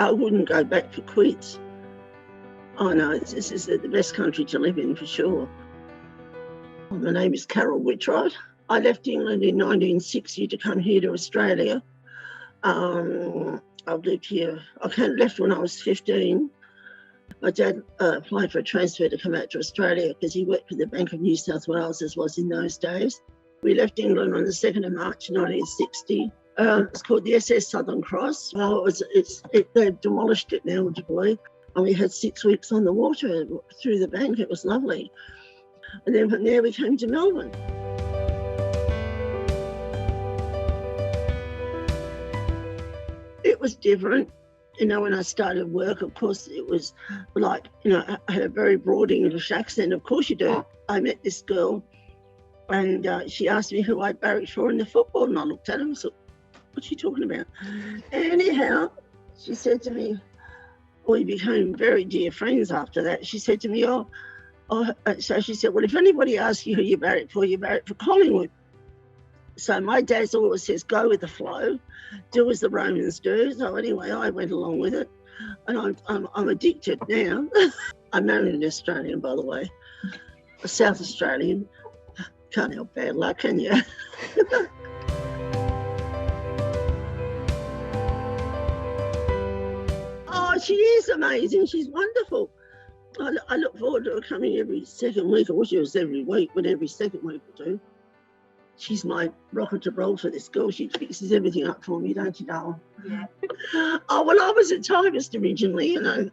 I wouldn't go back for quits. Oh no, this is the best country to live in for sure. My name is Carole Whitrod. I left England in 1960 to come here to Australia. I've lived here. I left when I was 15. My dad applied for a transfer to come out to Australia because he worked for the Bank of New South Wales, as was in those days. We left England on the 2nd of March 1960. It's called the SS Southern Cross. They've demolished it now, would you believe? And we had 6 weeks on the water through the bank. It was lovely. And then from there we came to Melbourne. It was different. You know, when I started work, of course, it was like, you know, I had a very broad English accent. Of course you do. I met this girl and she asked me who I barracked for in the football, and I looked at her and said, what's she talking about? Anyhow, she said to me, we became very dear friends after that. She said to me, so she said, well, if anybody asks you who you barracked for Collingwood. So my dad always says, go with the flow, do as the Romans do. So anyway, I went along with it, and I'm addicted now. I married an Australian, by the way, a South Australian. Can't help bad luck, can you? Oh, she is amazing. She's wonderful. I look forward to her coming every second week. I wish it was every week, but every second week will do. She's my rock and roll for this girl. She fixes everything up for me, don't you, darling? Yeah. Oh, well, I was a typist originally, you know.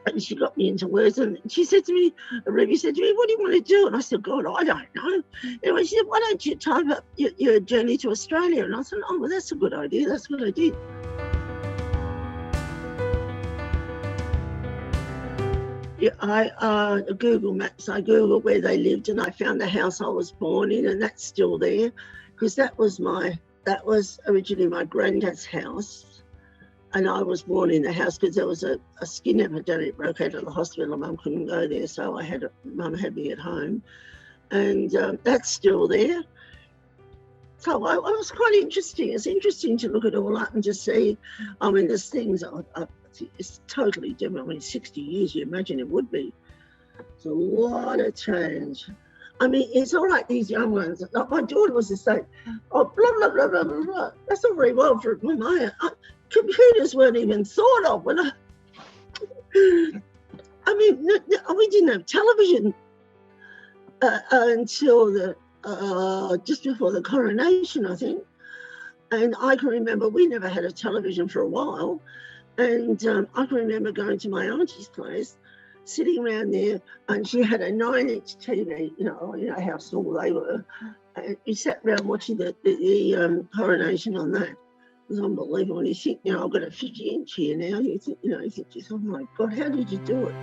And she got me into words, and she said to me, Ruby said to me, what do you want to do? And I said, God, I don't know. Anyway, she said, why don't you type up your journey to Australia? And I said, oh, well, that's a good idea. That's what I did. Yeah, I Google Maps. I Googled where they lived, and I found the house I was born in, and that's still there, because that was originally my granddad's house, and I was born in the house because there was a skin epidemic broke out at the hospital. Mum couldn't go there, so Mum had me at home, and that's still there. So I was quite interesting. It's interesting to look it all up and just see. I mean, there's things it's totally different. I mean, 60 years, you imagine it would be. It's a lot of change. I mean, it's all like these young ones. Like my daughter was to say, oh, blah, blah, blah, blah, blah, blah. That's all very well for my computers weren't even thought of. When I mean, we didn't have television until just before the coronation, I think. And I can remember we never had a television for a while. And I can remember going to my auntie's place, sitting around there, and she had a 9-inch TV, you know how small they were. And we sat around watching the coronation on that. It was unbelievable. And you think, I've got a 50-inch here now. You think to yourself, oh my God, how did you do it?